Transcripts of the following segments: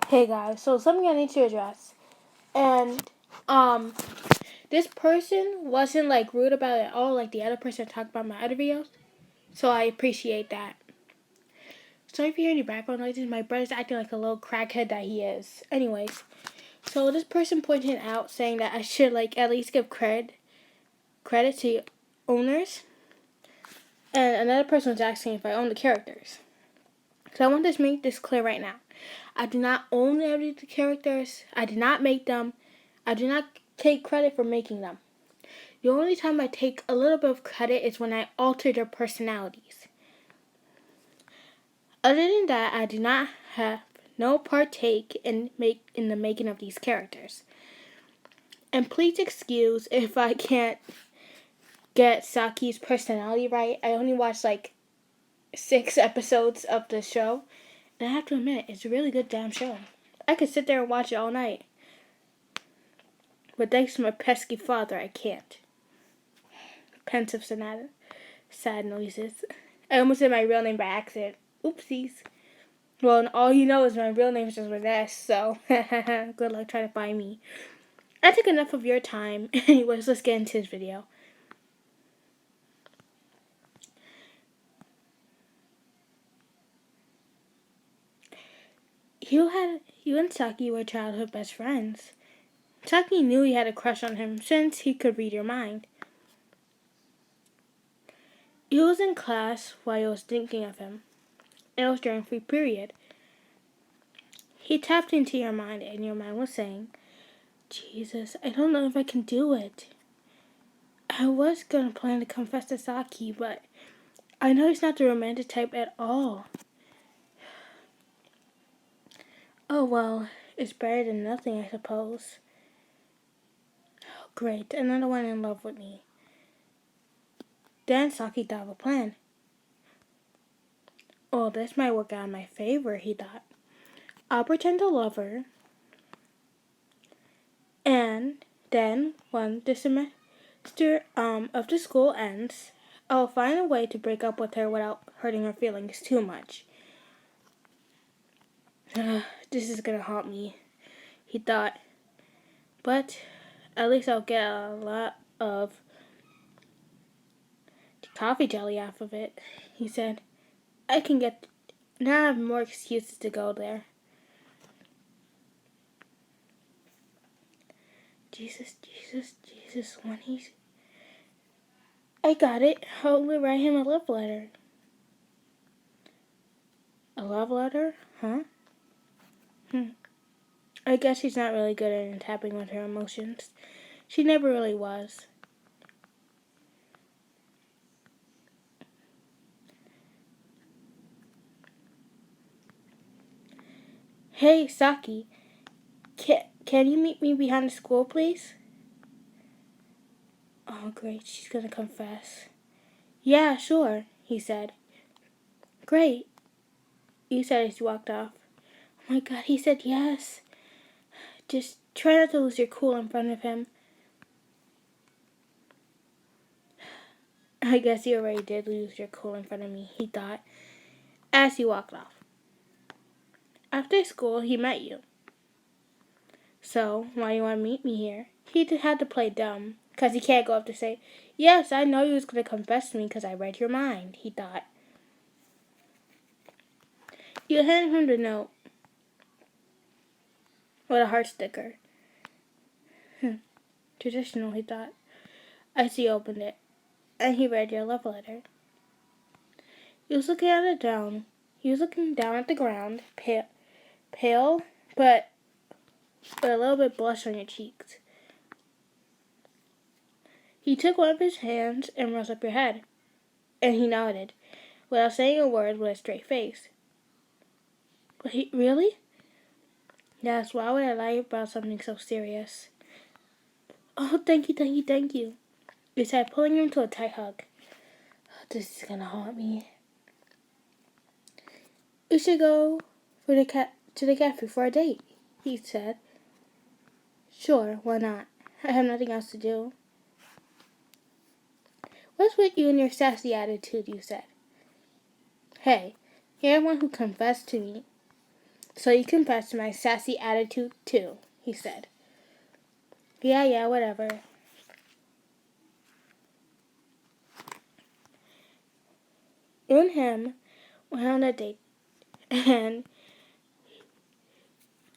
Hey guys, so something I need to address. And um this person wasn't like rude about it at all like the other person talked about my other videos. So I appreciate that. Sorry if you hear any background noises, my brother's acting like a little crackhead that he is. Anyways, so this person pointed out saying that I should like at least give credit to owners. And another person was asking if I own the characters. So I want to make this clear right now. I do not own any of the characters. I did not make them. I do not take credit for making them. The only time I take a little bit of credit is when I alter their personalities. Other than that, I do not have no partake in the making of these characters. And please excuse if I can't get Saiki's personality right. I only watched like 6 episodes of the show. And I have to admit, it's a really good damn show. I could sit there and watch it all night. But thanks to my pesky father, I can't. Pensive sonata. Sad noises. I almost said my real name by accident. Oopsies. Well, and all you know is my real name is just with S, so good luck trying to find me. I took enough of your time. Anyways, let's get into this video. You and Saiki were childhood best friends. Saiki knew he had a crush on him since he could read your mind. He was in class while he was thinking of him. It was during free period. He tapped into your mind and your mind was saying, Jesus, I don't know if I can do it. I was going to plan to confess to Saiki, but I know he's not the romantic type at all. Oh well, it's better than nothing, I suppose. Oh, great, another one in love with me. Then Saiki thought of a plan. Oh, this might work out in my favor, he thought. I'll pretend to love her. And then, when the semester of the school ends, I'll find a way to break up with her without hurting her feelings too much. This is gonna haunt me, he thought. But at least I'll get a lot of coffee jelly off of it, he said. Now I have more excuses to go there. Jesus, when he's... I got it. I'll write him a love letter. A love letter? Huh? I guess she's not really good at tapping with her emotions. She never really was. Hey, Saiki. Can you meet me behind the school, please? Oh, great. She's gonna confess. Yeah, sure, he said. Great, you said as you walked off. Oh my God, he said yes. Just try not to lose your cool in front of him. I guess you already did lose your cool in front of me, he thought, as he walked off. After school, he met you. So, why you want to meet me here? He had to play dumb, because he can't go up to say, yes, I know you was going to confess to me because I read your mind, he thought. You handed him the note with a heart sticker. Traditional, he thought. As he opened it, and he read your love letter. He was looking down at the ground, pale, but with a little bit blush on your cheeks. He took one of his hands and rose up your head, and he nodded, without saying a word, with a straight face. But really? Yes, why would I lie about something so serious? Oh, thank you, he said, pulling him to a tight hug. This is gonna haunt me. We should go to the cafe for a date, he said. Sure, why not? I have nothing else to do. What's with you and your sassy attitude, you said. Hey, you're the one who confessed to me. So you confessed to my sassy attitude too, he said. Yeah, whatever. You and him went on a date, and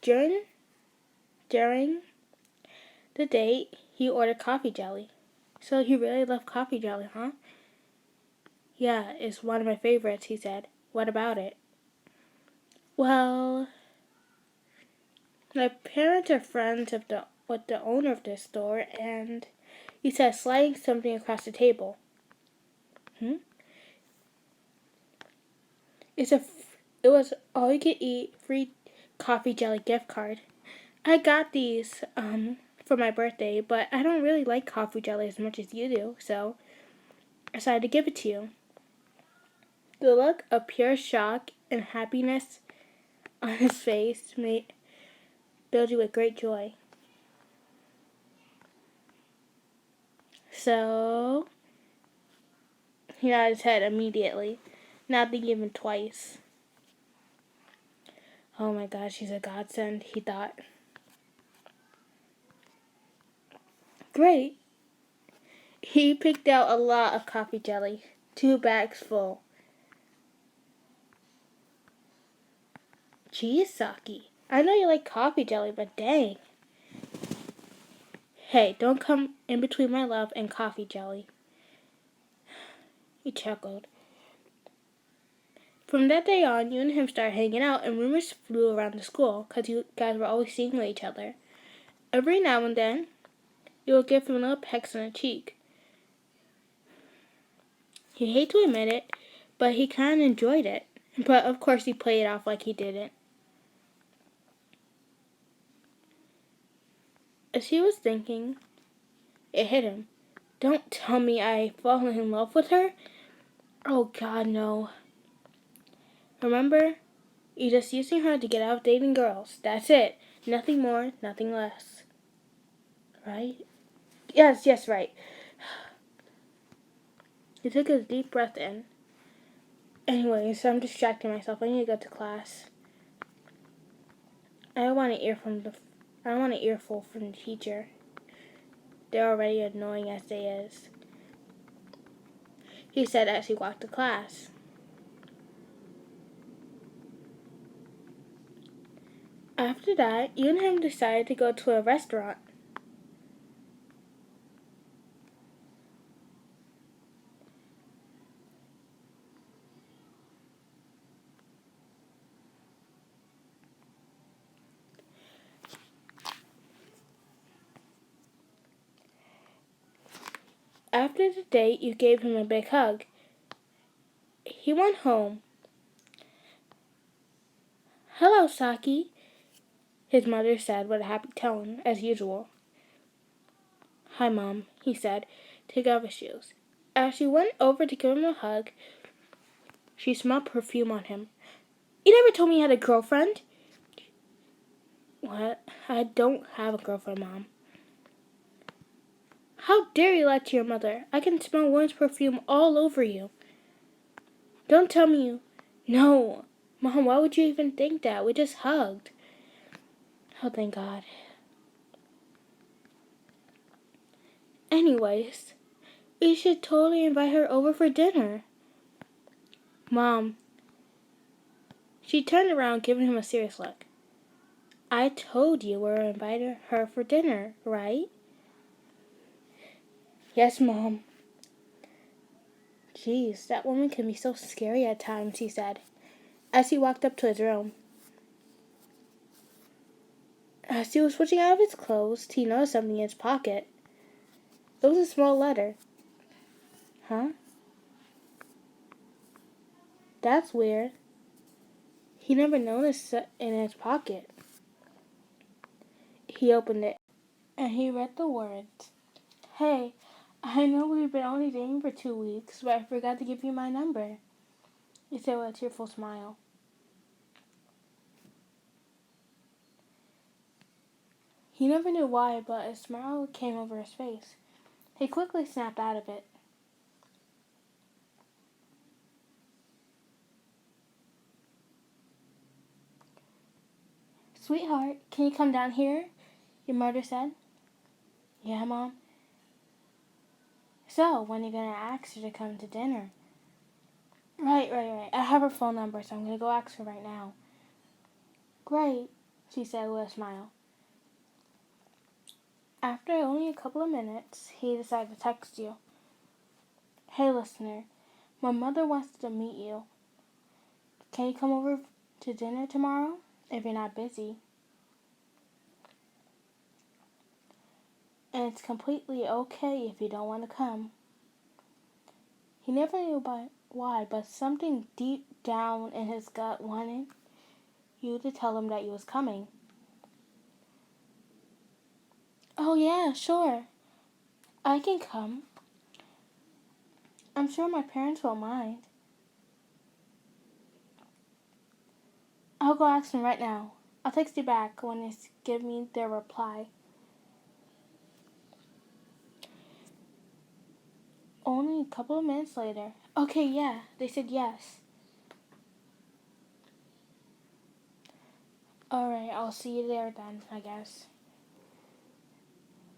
during the date, he ordered coffee jelly. So you really love coffee jelly, huh? Yeah, it's one of my favorites, he said. What about it? Well, my parents are friends with the owner of this store, and he said sliding something across the table. It's a it was all you could eat free coffee jelly gift card. I got these for my birthday, but I don't really like coffee jelly as much as you do, so I decided to give it to you. The look of pure shock and happiness on his face filled you with great joy. So he nodded his head immediately, not thinking even twice. Oh my gosh, she's a godsend, he thought. Great. He picked out a lot of coffee jelly, 2 bags full. Geez, Saiki, I know you like coffee jelly, but dang. Hey, don't come in between my love and coffee jelly. He chuckled. From that day on, you and him started hanging out, and rumors flew around the school because you guys were always seeing each other. Every now and then, you would give him a little pecks on the cheek. He'd hate to admit it, but he kind of enjoyed it. But of course, he played it off like he didn't. As he was thinking, it hit him. Don't tell me I fallen in love with her. Oh God, no. Remember, you're just using her to get out of dating girls. That's it. Nothing more, nothing less. Right? Yes, right. He took a deep breath in. Anyways, I'm distracting myself. I need to go to class. I don't want an earful from the teacher. They're already annoying as they is. He said as he walked to class. After that, you and him decided to go to a restaurant. After the date, you gave him a big hug. He went home. Hello, Saiki, his mother said with a happy tone, as usual. Hi, Mom, he said, taking off his shoes. As she went over to give him a hug, she smelled perfume on him. You never told me you had a girlfriend. What? I don't have a girlfriend, Mom. How dare you lie to your mother? I can smell woman's perfume all over you. Don't tell me you... No. Mom, why would you even think that? We just hugged. Oh, thank God. Anyways, we should totally invite her over for dinner. Mom. She turned around, giving him a serious look. I told you we were inviting her for dinner, right? Yes, Mom. Jeez, that woman can be so scary at times, he said, as he walked up to his room. As he was switching out of his clothes, he noticed something in his pocket. It was a small letter. Huh? That's weird. He never noticed it in his pocket. He opened it, and he read the words. Hey, I know we've been only dating for 2 weeks, but I forgot to give you my number. He said with a tearful smile. He never knew why, but a smile came over his face. He quickly snapped out of it. Sweetheart, can you come down here? Your mother said. Yeah, Mom. So, when are you going to ask her to come to dinner? Right. I have her phone number, so I'm going to go ask her right now. Great, she said with a smile. After only a couple of minutes, he decided to text you. Hey, listener, my mother wants to meet you. Can you come over to dinner tomorrow if you're not busy? And it's completely okay if you don't want to come. He never knew why, but something deep down in his gut wanted you to tell him that you was coming. Oh yeah, sure. I can come. I'm sure my parents won't mind. I'll go ask them right now. I'll text you back when they give me their reply. Only a couple of minutes later. Okay, yeah, they said yes. Alright, I'll see you there then, I guess.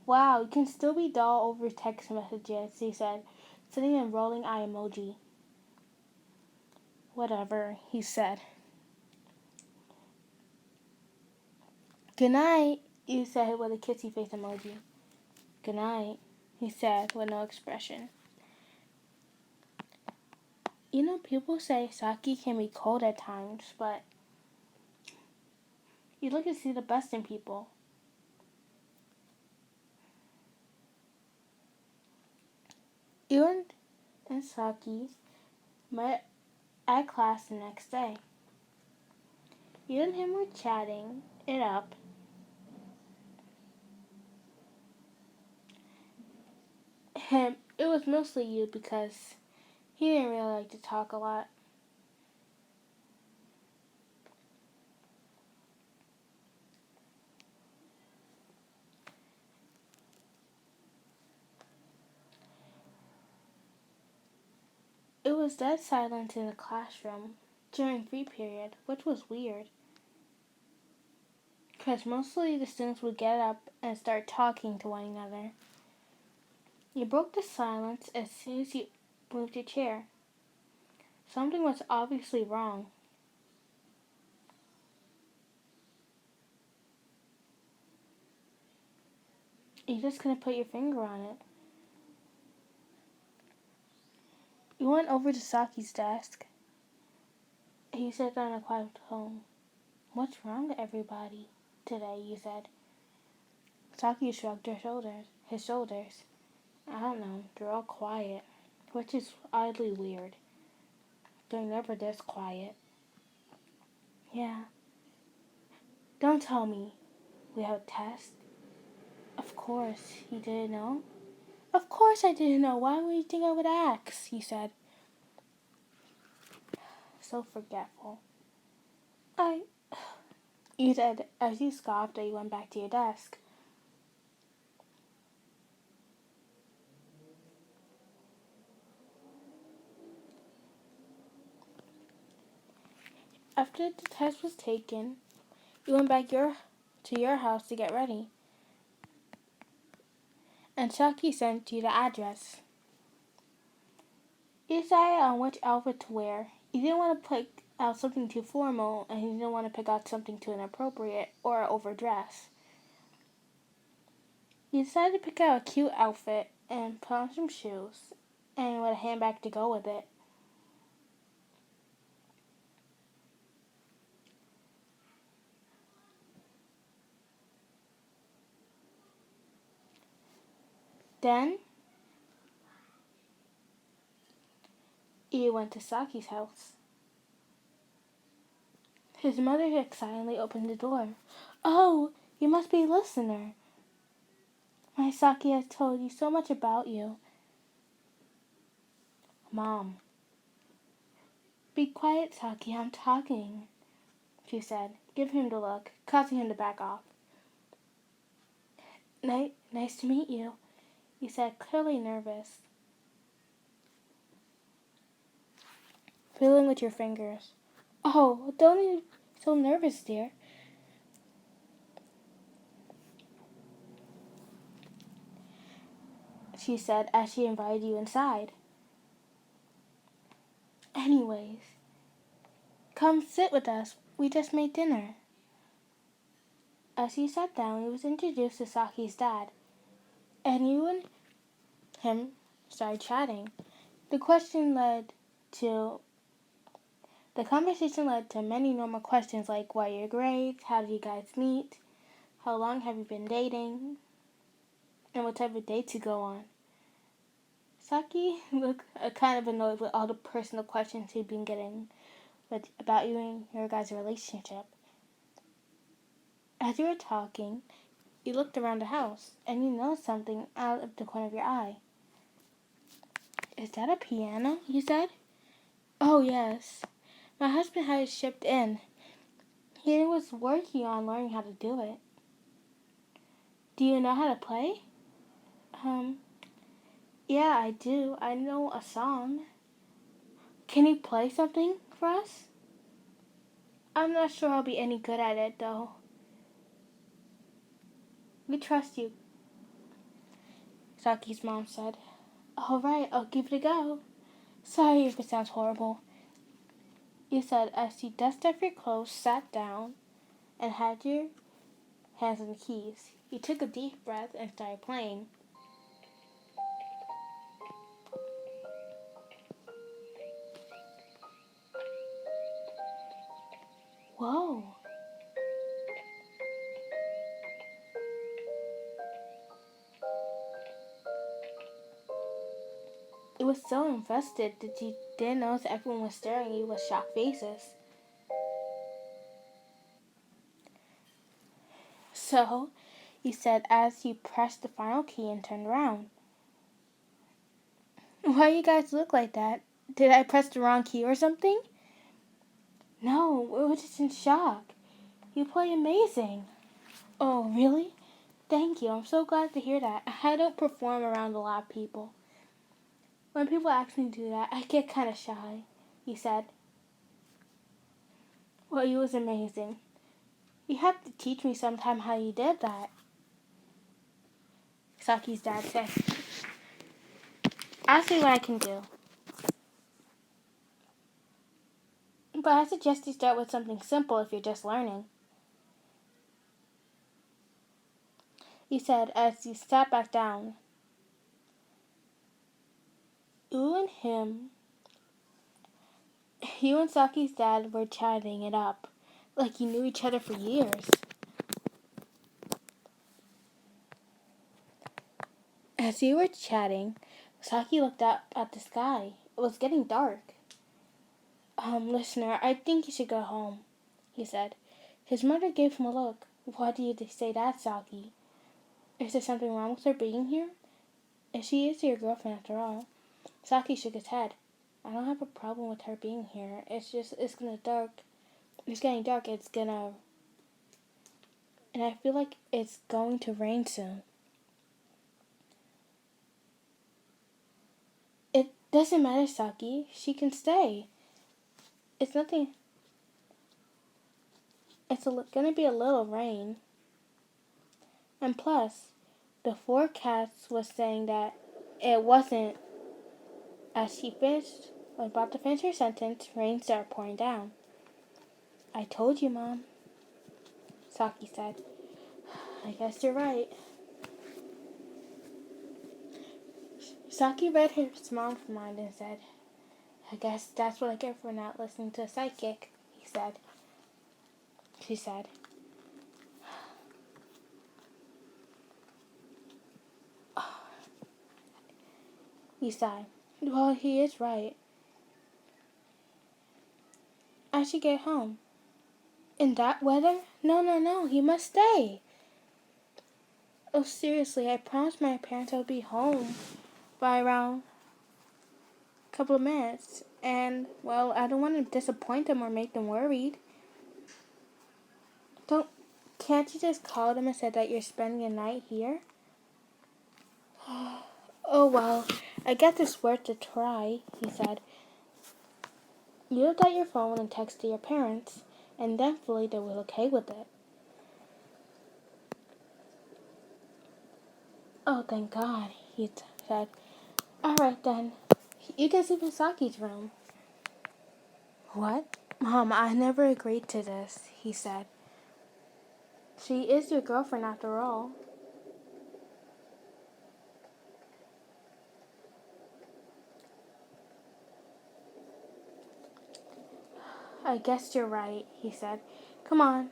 Wow, you can still be dull over text messages, he said, sending a rolling eye emoji. Whatever, he said. Good night, you said with a kissy face emoji. Good night, he said with no expression. You know, people say Saiki can be cold at times, but you look to see the best in people. You and Saki met at class the next day. You and him were chatting it up. It was mostly you because he didn't really like to talk a lot. It was dead silent in the classroom during free period, which was weird. Because mostly the students would get up and start talking to one another. You broke the silence as soon as you moved your chair. Something was obviously wrong. You just couldn't put your finger on it. You went over to Saki's desk. He said in a quiet tone, "What's wrong with everybody today?" you said. Saki shrugged his shoulders. I don't know, they're all quiet, which is oddly weird. They're never this quiet. Yeah. Don't tell me we have a test. Of course, you didn't know? Of course I didn't know. Why would you think I would ask? He said. So forgetful. You said as you scoffed that you went back to your desk. After the test was taken, you went back to your house to get ready. And Saki sent you the address. You decided on which outfit to wear. You didn't want to pick out something too formal, and you didn't want to pick out something too inappropriate or overdressed. You decided to pick out a cute outfit and put on some shoes, and with a handbag to go with it. Then, you went to Saki's house. His mother excitedly opened the door. Oh, you must be a listener. My Saki has told you so much about you. Mom. Be quiet, Saki, I'm talking, she said, giving him the look, causing him to back off. Nice to meet you, he said, clearly nervous. Feeling with your fingers. Oh, don't be so nervous, dear. she said as she invited you inside. Anyways, come sit with us. We just made dinner. As he sat down, he was introduced to Saki's dad, and you and him started chatting. The conversation led to many normal questions like what are your grades, how did you guys meet, how long have you been dating, and what type of dates you go on. Saki looked kind of annoyed with all the personal questions he'd been getting about you and your guys' relationship. As you were talking, you looked around the house, and you noticed something out of the corner of your eye. Is that a piano? You said. Oh, yes. My husband had it shipped in. He was working on learning how to do it. Do you know how to play? Yeah, I do. I know a song. Can you play something for us? I'm not sure I'll be any good at it, though. We trust you, Saki's mom said. All right, I'll give it a go. Sorry if it sounds horrible, you said as you dusted off your clothes, sat down, and had your hands on the keys. You took a deep breath and started playing. Whoa. It was so invested that you didn't notice everyone was staring at you with shocked faces. So, you said as you pressed the final key and turned around. Why you guys look like that? Did I press the wrong key or something? No, we were just in shock. You play amazing. Oh, really? Thank you. I'm so glad to hear that. I don't perform around a lot of people. When people ask me to do that, I get kind of shy, he said. Well, you was amazing. You have to teach me sometime how you did that, Saki's dad said. I'll see what I can do. But I suggest you start with something simple if you're just learning, he said as he sat back down. You and Saki's dad were chatting it up like you knew each other for years. As you were chatting, Saki looked up at the sky. It was getting dark. Listener, I think you should go home, he said. His mother gave him a look. Why do you say that, Saki? Is there something wrong with her being here? If she is your girlfriend after all. Saki shook his head. I don't have a problem with her being here. It's getting dark. And I feel like it's going to rain soon. It doesn't matter, Saki. She can stay. It's nothing. It's gonna be a little rain. And plus, the forecast was saying that it wasn't. As she was about to finish her sentence, rain started pouring down. I told you, Mom, Saki said. I guess you're right. Saki read his mom's mind and said, I guess that's what I get for not listening to a psychic, she said. He sighed. Well, he is right. I should get home. In that weather? No, he must stay. Oh, seriously, I promised my parents I would be home by around a couple of minutes. And, well, I don't want to disappoint them or make them worried. Can't you just call them and say that you're spending a night here? Oh, well, I guess it's worth a try, he said. You looked at your phone and texted your parents, and thankfully they were okay with it. Oh, thank God, he said. Alright then. You can sleep in Saki's room. What? Mom, I never agreed to this, he said. She is your girlfriend after all. I guess you're right, he said. Come on.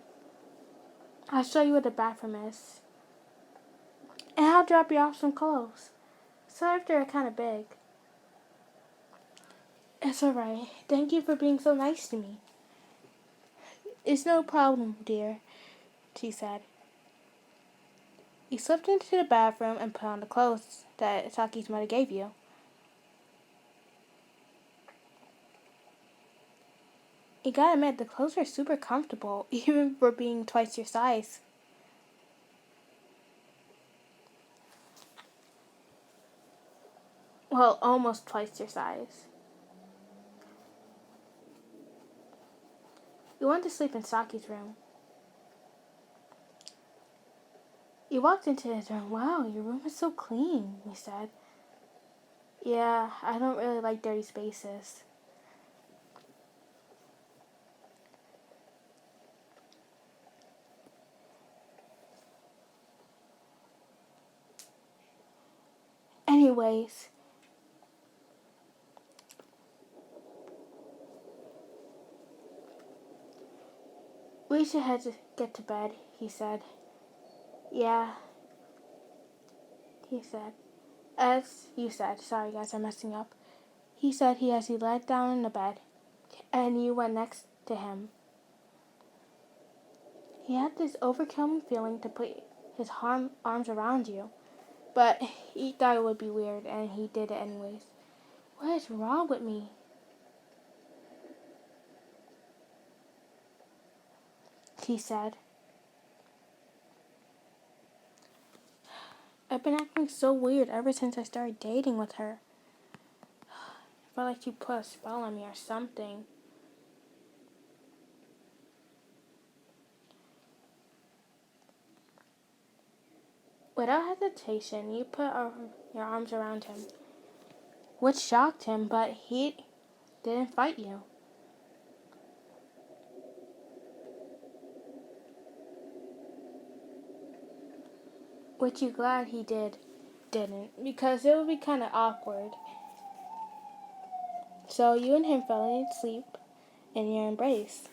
I'll show you where the bathroom is. And I'll drop you off some clothes. Sorry if they're kind of big. It's alright. Thank you for being so nice to me. It's no problem, dear, she said. He slipped into the bathroom and put on the clothes that Saki's mother gave you. You gotta admit, the clothes are super comfortable, even for being twice your size. Well, almost twice your size. You want to sleep in Saki's room. You walked into his room. Wow, your room is so clean, he said. Yeah, I don't really like dirty spaces. Anyways, we should head to get to bed, he said. Yeah, he said. As you said, sorry guys, I'm messing up. He said he as he laid down in the bed, and you went next to him. He had this overwhelming feeling to put his arms around you, but he thought it would be weird, and he did it anyways. What is wrong with me? He said. I've been acting so weird ever since I started dating with her. I felt like she put a spell on me or something. Without hesitation, you put your arms around him, which shocked him, but he didn't fight you. Which you glad he didn't, because it would be kind of awkward. So you and him fell asleep in your embrace.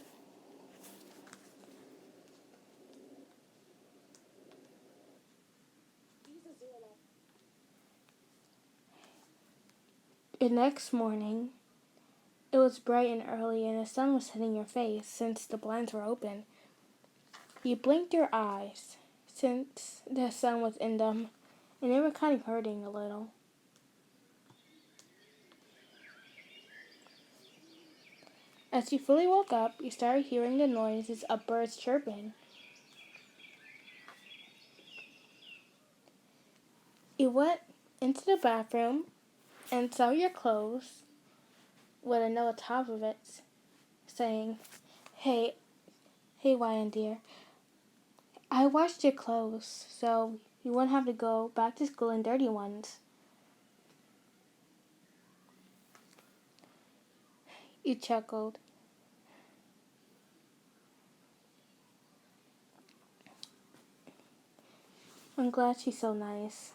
The next morning, it was bright and early, and the sun was hitting your face since the blinds were open. You blinked your eyes since the sun was in them, and they were kind of hurting a little. As you fully woke up, you started hearing the noises of birds chirping. You went into the bathroom and saw your clothes with a note on top of it saying, Hey, Wyan dear, I washed your clothes, so you won't have to go back to school in dirty ones. You chuckled. I'm glad she's so nice,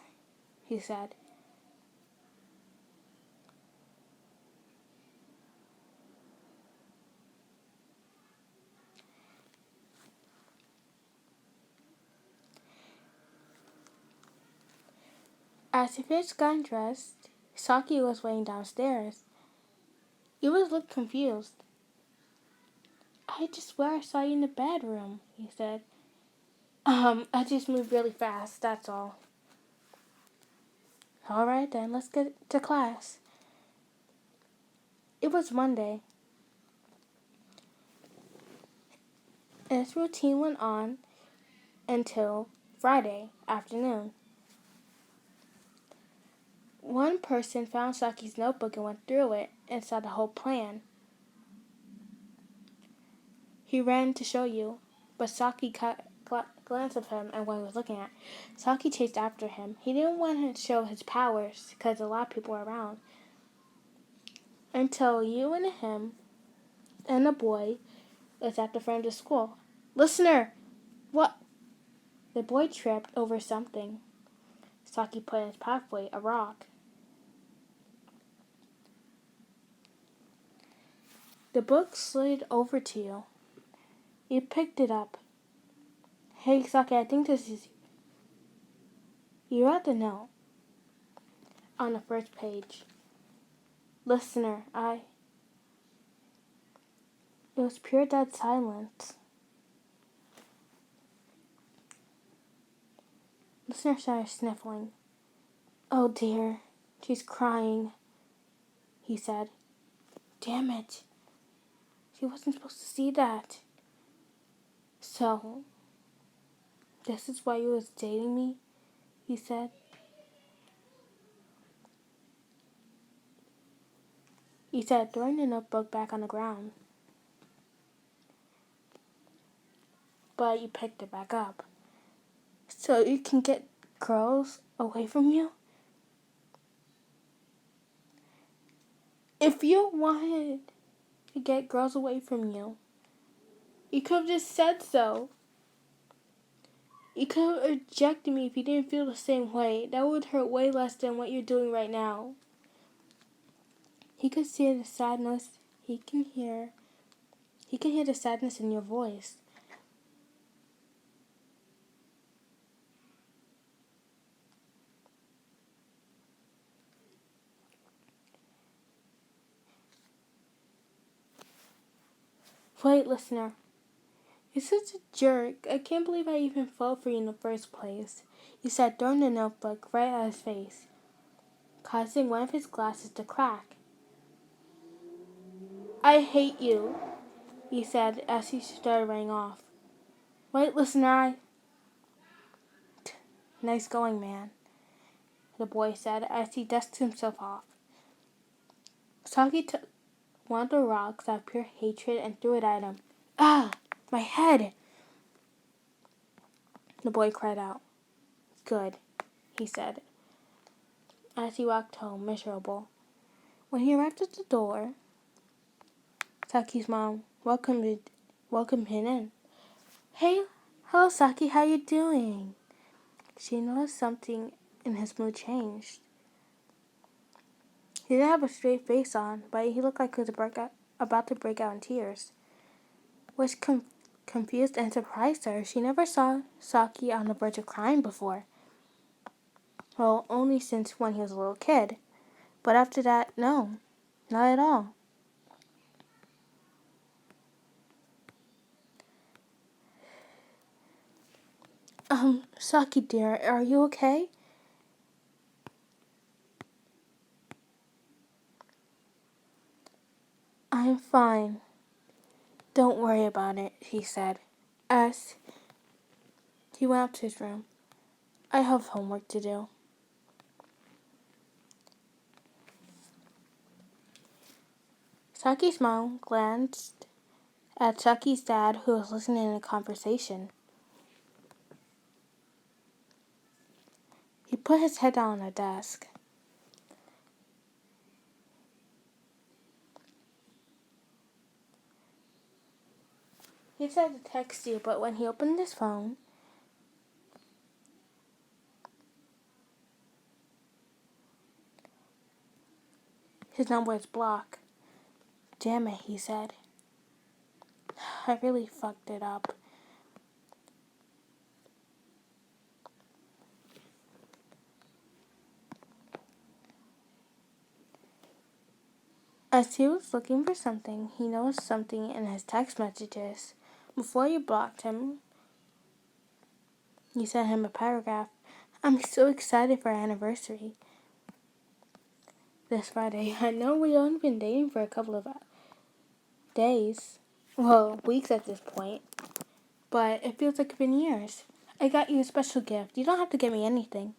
he said. As you finished getting dressed, Saki was waiting downstairs. You looked confused. I just swear I saw you in the bedroom, he said. I just moved really fast, that's all. Alright then, let's get to class. It was Monday. And this routine went on until Friday afternoon. One person found Saki's notebook and went through it and saw the whole plan. He ran to show you, but Saki glance of him and what he was looking at. Saiki chased after him. He didn't want to show his powers because a lot of people were around. Until you and him and the boy was at the front of the school. Listener! What? The boy tripped over something. Saiki put in his pathway a rock. The book slid over to you. You picked it up. Hey, Saiki, I think this is... You read the note. On the first page. Listener, It was pure dead silence. Listener started sniffling. Oh dear, she's crying, he said. Damn it. She wasn't supposed to see that. So, this is why you was dating me, he said. He said, throwing the notebook back on the ground. But you picked it back up. So you can get girls away from you? If you wanted to get girls away from you, you could have just said so. You could have rejected me if you didn't feel the same way. That would hurt way less than what you're doing right now. He could see the sadness. He can hear the sadness in your voice. Wait, listener. You're such a jerk. I can't believe I even fell for you in the first place. He said, throwing the notebook right at his face, causing one of his glasses to crack. I hate you, he said as he started running off. Wait, listener, Nice going, man, the boy said as he dusted himself off. Saiki took one of the rocks out of pure hatred and threw it at him. Ah, my head! The boy cried out. Good, he said, as he walked home, miserable. When he arrived at the door, Saki's mom welcomed him in. Hey, hello, Saiki, how you doing? She noticed something in his mood changed. He didn't have a straight face on, but he looked like he was about to break out in tears, which confused and surprised her. She never saw Saiki on the verge of crying before. Well, only since when he was a little kid. But after that, no, not at all. Saiki dear, are you okay? I'm fine. Don't worry about it, he said, as he went up to his room. I have homework to do. Saki's mom glanced at Saki's dad, who was listening to a conversation. He put his head down on the desk. He tried to text you, but when he opened his phone, his number was blocked. Damn it, he said. I really fucked it up. As he was looking for something, he noticed something in his text messages. Before you blocked him, you sent him a paragraph. I'm so excited for our anniversary this Friday. I know we've only been dating for a couple of days. Well, weeks at this point. But it feels like it's been years. I got you a special gift. You don't have to get me anything.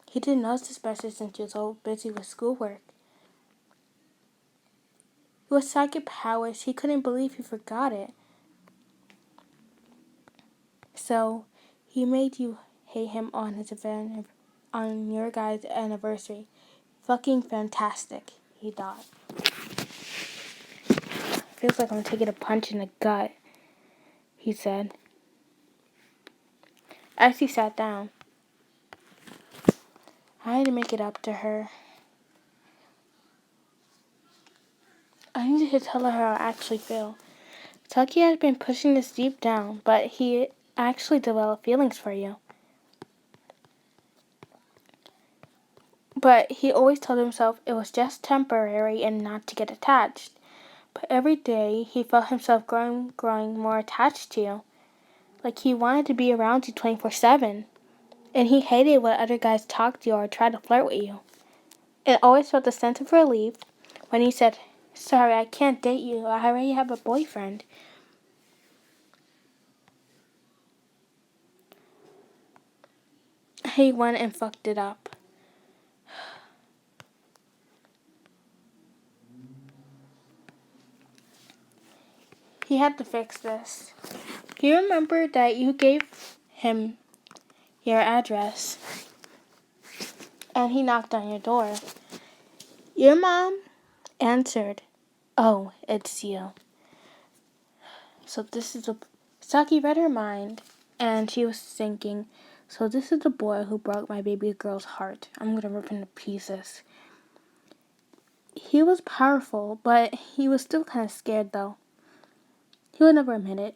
He didn't notice this message since he was so busy with schoolwork. It was psychic powers. He couldn't believe he forgot it. So, He made you hate him on on your guys' anniversary. Fucking fantastic, he thought. Feels like I'm taking a punch in the gut, he said. As he sat down, I had to make it up to her. I needed to tell her how I actually feel. Saiki had been pushing this deep down, but he actually developed feelings for you. But he always told himself it was just temporary and not to get attached. But every day he felt himself growing more attached to you. Like he wanted to be around you 24/7. And he hated when other guys talked to you or tried to flirt with you. It always felt a sense of relief when he said, "Sorry, I can't date you. I already have a boyfriend." He went and fucked it up. He had to fix this. He remembered that you gave him your address, and he knocked on your door. Your mom answered, "Oh, it's you." So this is a... Saki read her mind, and she was thinking, so this is the boy who broke my baby girl's heart. I'm gonna rip him to pieces. He was powerful, but he was still kind of scared, though. He would never admit it.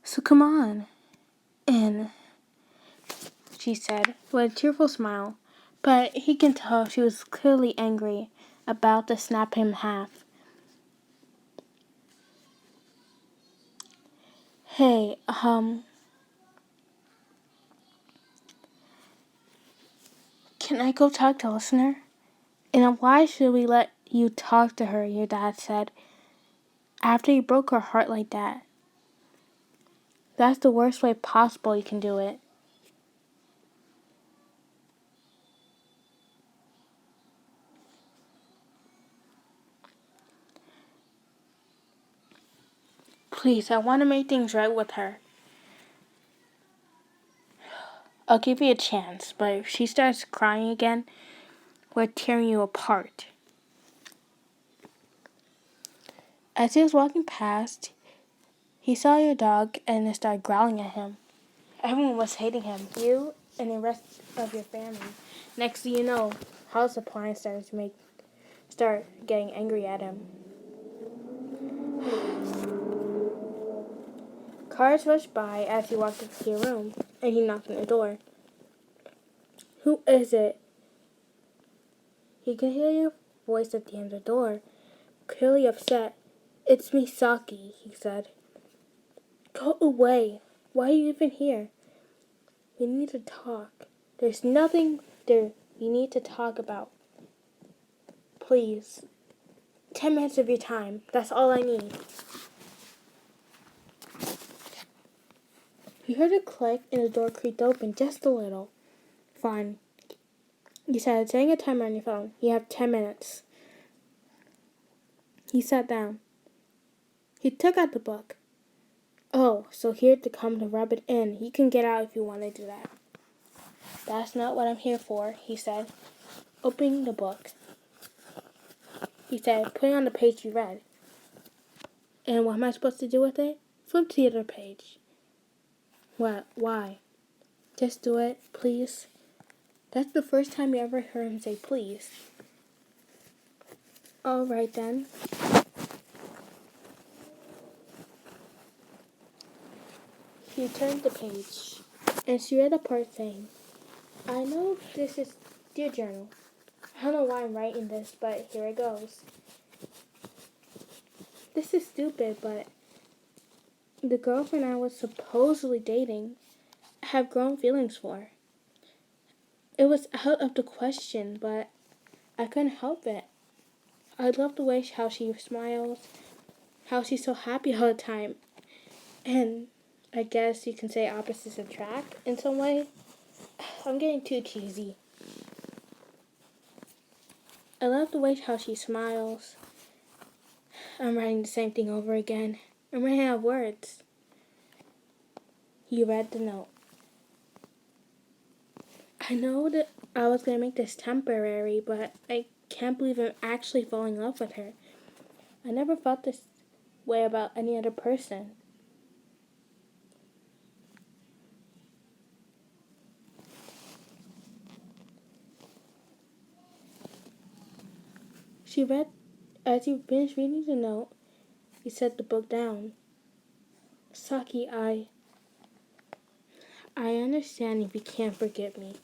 "So come on in," she said, with a tearful smile. But he can tell she was clearly angry, about to snap him in half. "Hey, can I go talk to listener?" "And why should we let you talk to her?" your dad said. "After you broke her heart like that. That's the worst way possible you can do it." "Please, I want to make things right with her. I'll give you a chance, but if she starts crying again, we're tearing you apart." As he was walking past, he saw your dog and it started growling at him. Everyone was hating him, you and the rest of your family. Next thing you know, house appliances start getting angry at him. Cars rushed by as he walked into your room, and he knocked on the door. "Who is it?" He could hear your voice at the end of the door, clearly upset. "It's me, Saiki," he said. "Go away. Why are you even here? We need to talk. There's nothing there we need to talk about. Please. 10 minutes of your time. That's all I need." He heard a click and the door creaked open just a little. "Fine," he said, setting a timer on your phone. "You have 10 minutes. He sat down. He took out the book. "Oh, so here to come to rub it in. You can get out if you want to do that." "That's not what I'm here for," he said, opening the book. He said, putting on the page you read. "And what am I supposed to do with it?" "Flip to the other page." "What? Why?" "Just do it, please." That's the first time you ever heard him say please. "All right, then." He turned the page, and she read a part saying, "I know this is Dear Journal. I don't know why I'm writing this, but here it goes. This is stupid, but the girlfriend I was supposedly dating, I have grown feelings for. It was out of the question, but I couldn't help it. I love the way how she smiles, how she's so happy all the time, and I guess you can say opposites attract in some way. I'm getting too cheesy. I love the way how she smiles. I'm writing the same thing over again. I'm running out of words. He read the note. I know that I was going to make this temporary, but I can't believe I'm actually falling in love with her. I never felt this way about any other person. She read, as he finished reading the note, he set the book down. Saki, I understand if you can't forgive me.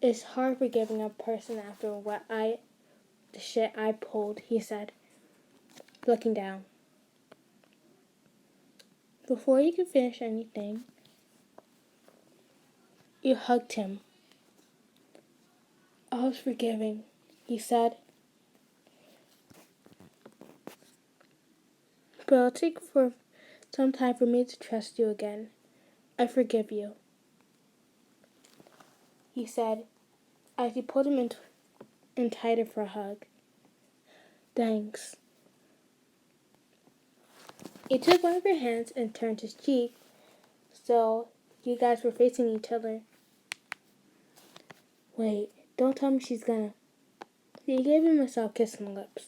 It's hard forgiving a person after the shit I pulled, he said, looking down. Before he could finish anything, you hugged him. I was forgiving, he said. But it'll take some time for me to trust you again. I forgive you, he said, as he pulled him in tighter for a hug. Thanks. He took one of her hands and turned his cheek so you guys were facing each other. Wait, don't tell me she's gonna. He gave him a soft kiss on the lips.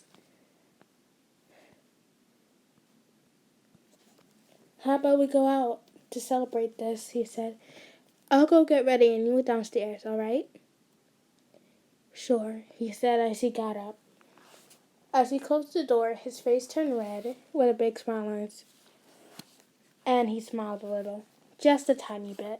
How about we go out to celebrate this, he said. I'll go get ready and you wait downstairs, alright? Sure, he said as he got up. As he closed the door, his face turned red with a big smile on his, and he smiled a little, just a tiny bit.